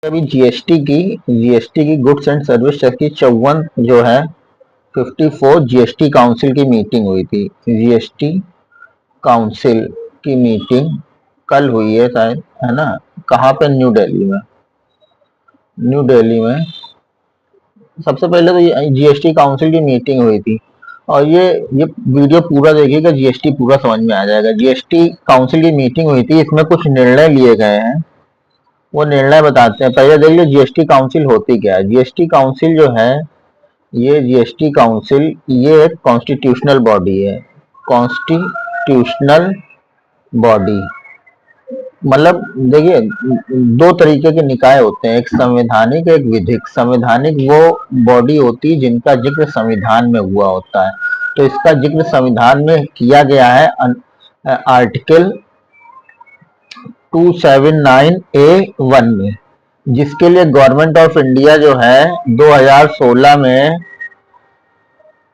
अभी जीएसटी की goods and service tax की 54 जो है 54 जीएसटी काउंसिल की मीटिंग हुई थी। जीएसटी काउंसिल की मीटिंग कल हुई है शायद, है ना? कहाँ पे? न्यू दिल्ली में। न्यू दिल्ली में सबसे पहले तो ये जीएसटी काउंसिल की मीटिंग हुई थी। और ये वीडियो पूरा देखिएगा, जीएसटी पूरा समझ में आ जाएगा। जीएसटी काउंसिल की मीटिंग हुई थी, इसमें कुछ निर्णय लिए गए हैं, वो निर्णय बताते हैं। पहले देख लीजिए जीएसटी काउंसिल होती क्या है। जीएसटी काउंसिल जो है, ये जीएसटी काउंसिल ये एक कॉन्स्टिट्यूशनल बॉडी है। कॉन्स्टिट्यूशनल बॉडी मतलब देखिए, दो तरीके के निकाय होते हैं, एक संवैधानिक एक विधिक। संवैधानिक वो बॉडी होती है जिनका जिक्र संविधान में हुआ होता है। तो इसका जिक्र संविधान में किया गया है आर्टिकल 279A1 में, जिसके लिए गवर्नमेंट ऑफ इंडिया जो है 2016 में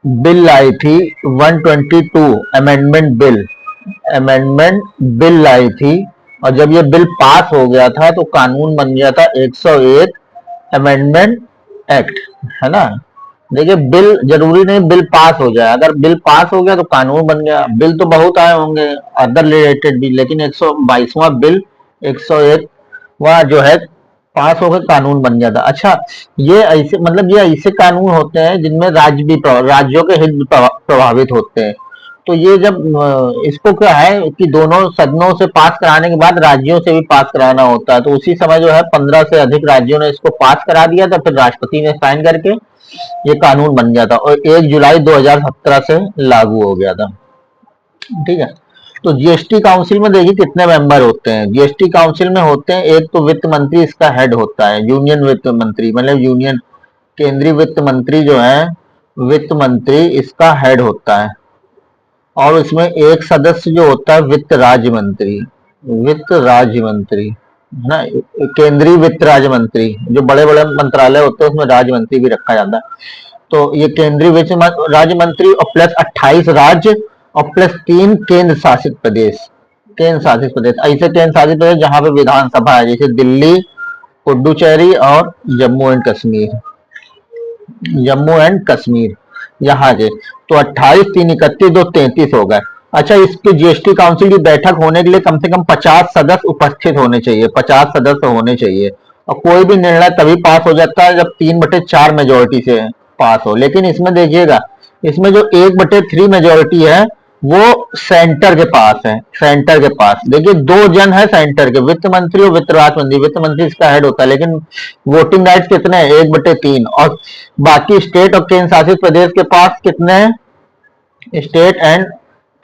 बिल लाई थी, 122 अमेंडमेंट बिल लाई थी। और जब ये बिल पास हो गया था तो कानून बन गया था 101 अमेंडमेंट एक्ट, है ना? देखिए, बिल जरूरी नहीं बिल पास हो जाए, अगर बिल पास हो गया तो कानून बन गया। बिल तो बहुत आए होंगे अदर रिलेटेड भी, लेकिन 122वां बिल 101 वह जो है पास होकर कानून बन गया था। अच्छा, ये ऐसे मतलब ये ऐसे कानून होते हैं जिनमें राज्यों के हित भी प्रभावित होते हैं। तो ये जब इसको क्या है कि दोनों सदनों से पास कराने के बाद राज्यों से भी पास कराना होता है। तो उसी समय जो है 15 से अधिक राज्यों ने इसको पास करा दिया था, फिर राष्ट्रपति ने साइन करके ये कानून बन गया था और 1 जुलाई 2017 से लागू हो गया था। ठीक है। तो जीएसटी काउंसिल में देखिए कितने मेंबर होते हैं। जीएसटी काउंसिल में होते हैं, एक तो वित्त मंत्री इसका हेड होता है, यूनियन वित्त मंत्री, मतलब यूनियन केंद्रीय वित्त मंत्री जो है, वित्त मंत्री इसका हेड होता है। और इसमें एक सदस्य जो होता है वित्त राज्य मंत्री, वित्त राज्य मंत्री, है ना? केंद्रीय वित्त राज्य मंत्री, जो बड़े बड़े मंत्रालय होते हैं उसमें राज्य मंत्री भी रखा जाता है। तो ये केंद्रीय वित्त राज्य मंत्री और प्लस 28 राज्य और प्लस 3 केंद्र शासित प्रदेश। केंद्र शासित प्रदेश, ऐसे केंद्र शासित प्रदेश जहां पे विधानसभा है, जैसे दिल्ली, पुडुचेरी और जम्मू एंड कश्मीर यहाँ के। तो 28 3 31 2 33 हो गए। अच्छा, इसके जीएसटी काउंसिल की बैठक होने के लिए कम से कम 50 सदस्य उपस्थित होने चाहिए, 50 सदस्य होने चाहिए। और कोई भी निर्णय तभी पास हो जाता है जब 3/4 मेजोरिटी से पास हो। लेकिन इसमें देखिएगा, इसमें जो 1/3 मेजोरिटी है वो सेंटर के पास है। सेंटर के पास देखिए, दो जन है सेंटर के, वित्त मंत्री और वित्त राज्य मंत्री। वित्त मंत्री इसका हेड होता है, लेकिन वोटिंग राइट्स कितने हैं? 1/3। और बाकी स्टेट और केंद्र शासित प्रदेश के पास कितने हैं? स्टेट एंड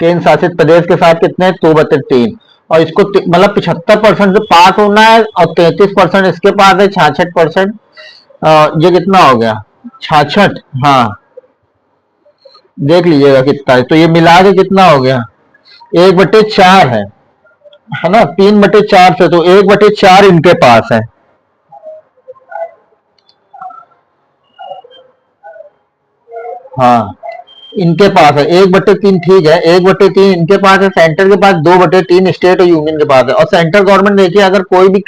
केंद्र शासित प्रदेश के साथ कितने? 2/3। और इसको मतलब 75% से पास होना है और 33% इसके पास है, 66%। ये कितना हो गया? 66। हाँ, देख लीजिएगा कितना है। तो ये मिला के कितना हो गया? 1/4 है ना? 3/4 से तो 1/4 इनके पास है। हाँ, इनके पास है 1/3। ठीक है, 1/3 इनके पास है, सेंटर के पास 2/3 स्टेट और यूनियन के पास है। और सेंट्रल गवर्नमेंट देखिए, अगर कोई भी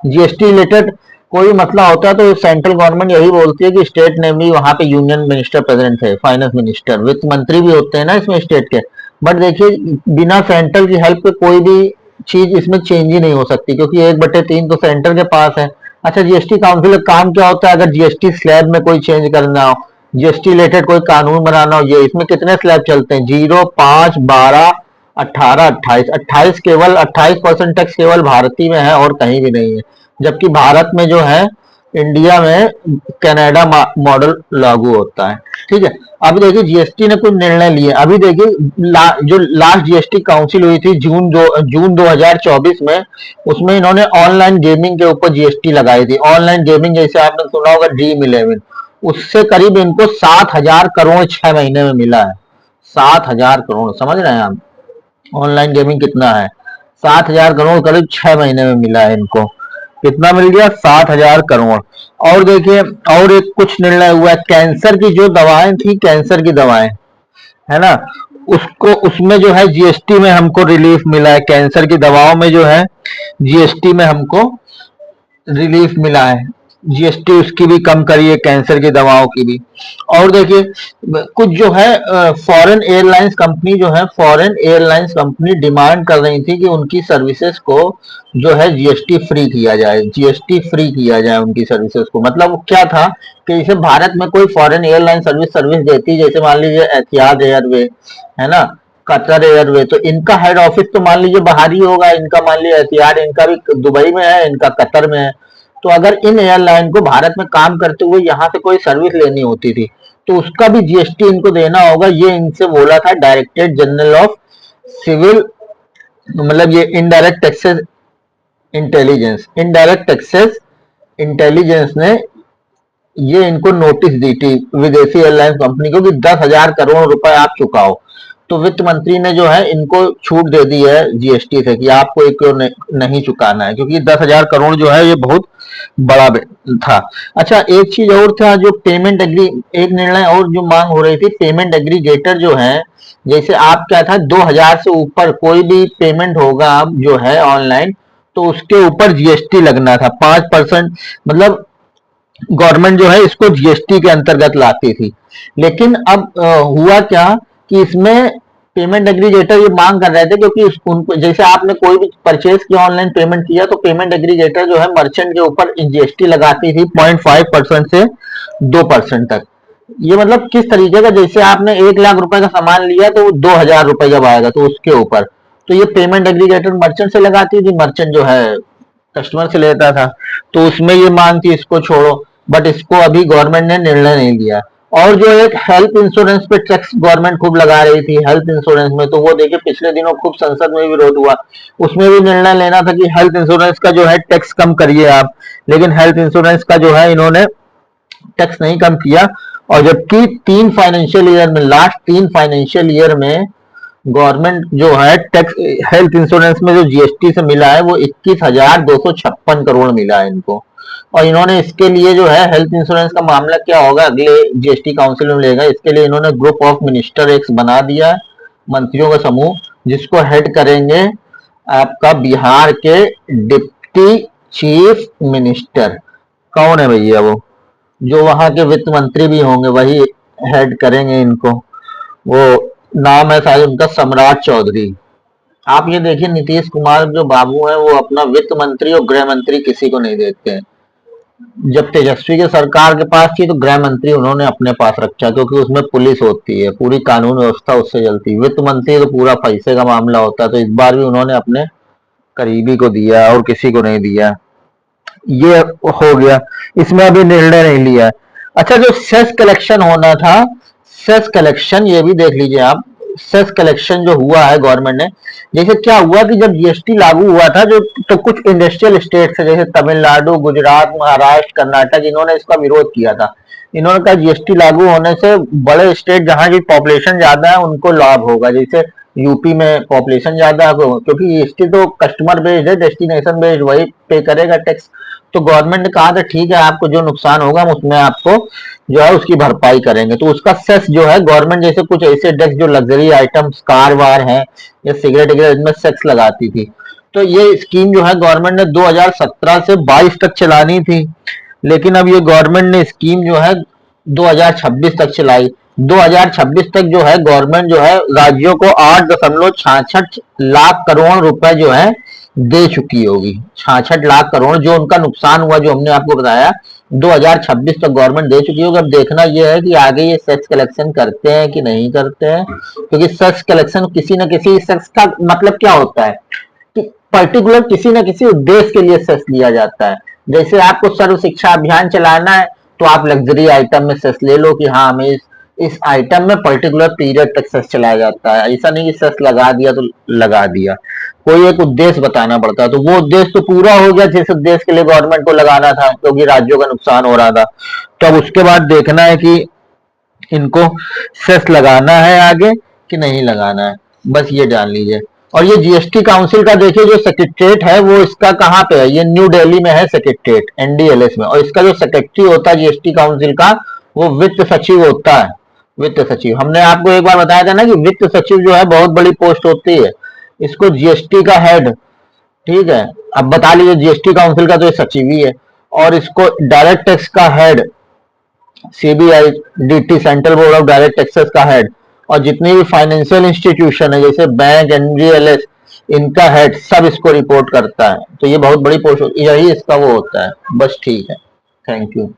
जीएसटी रिलेटेड कोई मसला होता है तो सेंट्रल गवर्नमेंट यही बोलती है कि स्टेट ने भी वहां पे यूनियन मिनिस्टर प्रेजेंट है, फाइनेंस मिनिस्टर, वित्त मंत्री भी होते हैं ना इसमें स्टेट के। बट देखिए, बिना सेंट्रल की हेल्प के कोई भी चीज इसमें चेंज ही नहीं हो सकती, क्योंकि 1/3 तो सेंटर के पास है। अच्छा, जीएसटी काउंसिल का काम क्या होता है? अगर जीएसटी स्लैब में कोई चेंज करना हो, जीएसटी रिलेटेड कोई कानून बनाना हो, ये इसमें कितने स्लैब चलते हैं? 0, 5, 12, 18, 28। 28 केवल 28% टैक्स केवल भारतीय में है और कहीं भी नहीं है। जबकि भारत में जो है, इंडिया में कनाडा मॉडल लागू होता है। ठीक है। अभी देखिए, जीएसटी ने कुछ निर्णय लिए। अभी देखिए, जो लास्ट जीएसटी काउंसिल हुई थी जून 2024 में, उसमें इन्होंने ऑनलाइन गेमिंग के ऊपर जीएसटी लगाई थी। ऑनलाइन गेमिंग जैसे आपने सुना होगा Dream11, उससे करीब इनको 7,000 करोड़ 6 महीने में मिला है। 7,000 करोड़, समझ रहे हैं आप ऑनलाइन गेमिंग कितना है? 7,000 करोड़ करीब 6 महीने में मिला है इनको। कितना मिल गया? 7,000 करोड़। और देखिए, और एक कुछ निर्णय हुआ है, कैंसर की जो दवाएं थी, कैंसर की दवाएं, है ना, उसको उसमें जो है जीएसटी में हमको रिलीफ मिला है। कैंसर की दवाओं में जो है जीएसटी में हमको रिलीफ मिला है, जीएसटी उसकी भी कम करी है, कैंसर की दवाओं की भी। और देखिए कुछ जो है फॉरेन एयरलाइंस कंपनी जो है, फॉरेन एयरलाइंस कंपनी डिमांड कर रही थी कि उनकी सर्विसेज को जो है जीएसटी फ्री किया जाए, जीएसटी फ्री किया जाए उनकी सर्विसेज को। मतलब वो क्या था कि जैसे भारत में कोई फॉरेन एयरलाइन सर्विस सर्विस देती, जैसे मान लीजिए एतिहाद एयरवे है ना, कतर एयरवे, तो इनका हेड ऑफिस तो मान लीजिए बाहर ही होगा, इनका मान लीजिए एतिहाद इनका भी दुबई में है, इनका कतर में है। तो अगर इन एयरलाइन को भारत में काम करते हुए यहाँ से कोई सर्विस लेनी होती थी तो उसका भी जीएसटी इनको देना होगा, ये इनसे बोला था डायरेक्टरेट जनरल ऑफ सिविल, मतलब ये indirect taxes intelligence, indirect taxes intelligence ने ये इनको नोटिस दी थी विदेशी एयरलाइन कंपनी को कि 10,000 करोड़ रुपए आप चुकाओ। तो वित्त मंत्री ने जो है इनको छूट दे दी है जीएसटी से कि आपको एक नहीं चुकाना है, क्योंकि 10,000 करोड़ जो है ये बहुत बड़ा था। अच्छा एक चीज और था, जो पेमेंट एग्री, एक निर्णय और जो मांग हो रही थी, पेमेंट एग्रीगेटर जो है, जैसे आप क्या था 2,000 से ऊपर कोई भी पेमेंट होगा आप जो है ऑनलाइन, तो उसके ऊपर जीएसटी लगना था 5%। मतलब गवर्नमेंट जो है इसको जीएसटी के अंतर्गत लाती थी। लेकिन अब हुआ क्या कि इसमें पेमेंट एग्रीगेटर ये मांग कर रहे थे, क्योंकि उनको जैसे आपने कोई भी परचेज किया, ऑनलाइन पेमेंट किया, तो पेमेंट एग्रीगेटर जो है मर्चेंट के ऊपर जीएसटी लगाती थी 0.5% से 2% तक। ये मतलब किस तरीके का, जैसे आपने 1 लाख रुपए का सामान लिया तो वो 2,000 रुपए जब आएगा तो उसके ऊपर, तो ये पेमेंट एग्रीगेटर मर्चेंट से लगाती थी, मर्चेंट जो है कस्टमर से लेता था। तो उसमें ये मांग थी इसको छोड़ो, बट इसको अभी गवर्नमेंट ने निर्णय नहीं लिया। और जो एक हेल्थ इंश्योरेंस पे टैक्स गवर्नमेंट खूब लगा रही थी, हेल्थ इंश्योरेंस में, तो वो देखिए पिछले दिनों खूब संसद में विरोध हुआ, उसमें भी निर्णय लेना था कि हेल्थ इंश्योरेंस का जो है टैक्स कम करिए आप, लेकिन हेल्थ इंश्योरेंस का जो है इन्होंने टैक्स नहीं कम किया। और जबकि 3 फाइनेंशियल ईयर में, लास्ट 3 फाइनेंशियल ईयर में गवर्नमेंट जो है टैक्स हेल्थ इंश्योरेंस में जो जीएसटी से मिला है वो 21,256 करोड़ मिला है इनको। और इन्होंने इसके लिए जो है हेल्थ इंश्योरेंस का मामला क्या होगा अगले जीएसटी काउंसिल में लेगा, इसके लिए इन्होंने ग्रुप ऑफ मिनिस्टर एक बना दिया है, मंत्रियों का समूह, जिसको हेड करेंगे आपका बिहार के डिप्टी चीफ मिनिस्टर। कौन है भैया वो, जो वहां के वित्त मंत्री भी होंगे वही हेड करेंगे इनको। वो नाम है शायद उनका सम्राट चौधरी। आप ये देखिए नीतीश कुमार जो बाबू हैं वो अपना वित्त मंत्री और गृह मंत्री किसी को नहीं देते हैं। जब तेजस्वी की सरकार के पास थी तो गृह मंत्री उन्होंने अपने पास रखा, क्योंकि उसमें पुलिस होती है, पूरी कानून व्यवस्था उससे चलती है। वित्त मंत्री तो पूरा पैसे का मामला होता है, तो इस बार भी उन्होंने अपने करीबी को दिया और किसी को नहीं दिया। ये हो गया, इसमें अभी निर्णय नहीं लिया है। अच्छा जो सेस कलेक्शन होना था, सेस कलेक्शन ये भी देख लीजिए आप, सेस कलेक्शन जो हुआ है गवर्नमेंट ने, जैसे क्या हुआ कि जब जीएसटी लागू हुआ था जो, तो कुछ इंडस्ट्रियल स्टेट है जैसे तमिलनाडु, गुजरात, महाराष्ट्र, कर्नाटक, इन्होंने इसका विरोध किया था। इन्होंने कहा जीएसटी लागू होने से बड़े स्टेट जहां की पॉपुलेशन ज्यादा है उनको लाभ होगा, जैसे यूपी में पॉपुलेशन ज्यादा है क्योंकि जीएसटी तो कस्टमर बेस्ड है, डेस्टिनेशन बेस्ड, वही पे करेगा टैक्स। तो गवर्नमेंट ने कहा था ठीक है आपको जो नुकसान होगा हम उसमें आपको जो है उसकी भरपाई करेंगे। तो उसका सेस जो है गवर्नमेंट जैसे कुछ ऐसे टैक्स जो लग्जरी आइटम्स कार वार हैं या सिगरेट वगैरह इनमें सेस लगाती थी। तो ये स्कीम जो है गवर्नमेंट ने 2017 से 22 तक चलानी थी, लेकिन अब ये गवर्नमेंट ने स्कीम जो है 2026 तक चलाई। 2026 तक जो है गवर्नमेंट जो है राज्यों को 8.66 लाख करोड़ रुपए जो है दे चुकी होगी। 66 लाख करोड़ जो उनका नुकसान हुआ जो हमने आपको बताया 2026 तक गवर्नमेंट दे चुकी होगी। अब देखना यह है कि आगे ये सेस कलेक्शन करते हैं कि नहीं करते हैं, क्योंकि सेस कलेक्शन किसी न किसी सेस का मतलब क्या होता है कि पर्टिकुलर किसी न किसी उद्देश्य के लिए सेस लिया जाता है। जैसे आपको सर्व शिक्षा अभियान चलाना है तो आप लग्जरी आइटम में सेस ले लो कि हाँ हमें इस आइटम में पर्टिकुलर पीरियड तक सेस चलाया जाता है। ऐसा नहीं कि सेस लगा दिया तो लगा दिया, कोई एक उद्देश्य बताना पड़ता है। तो वो उद्देश्य तो पूरा हो गया जिस उद्देश्य के लिए गवर्नमेंट को लगाना था, क्योंकि राज्यों का नुकसान हो रहा था। तो अब उसके बाद देखना है कि इनको सेस लगाना है आगे कि नहीं लगाना है, बस ये जान लीजिए। और ये जीएसटी काउंसिल का देखिए जो सेक्रेटरीट है वो इसका कहाँ पे है, ये न्यू दिल्ली में है सेक्रेटरीट एनडीएलएस में। और इसका जो सेक्रेटरी होता है जीएसटी काउंसिल का वो वित्त सचिव होता है। वित्त सचिव, हमने आपको एक बार बताया था ना कि वित्त सचिव जो है बहुत बड़ी पोस्ट होती है, इसको जीएसटी का हेड, ठीक है, अब बता लीजिए जीएसटी काउंसिल का तो ये सचिव ही है, और इसको डायरेक्ट टैक्स का head CBDT central board of direct taxes का हेड, और जितनी भी फाइनेंशियल इंस्टीट्यूशन है जैसे बैंक एनजीएलएस इनका हेड सब इसको रिपोर्ट करता है। तो ये बहुत बड़ी पोस्ट, यही इसका वो होता है। बस ठीक है, थैंक यू।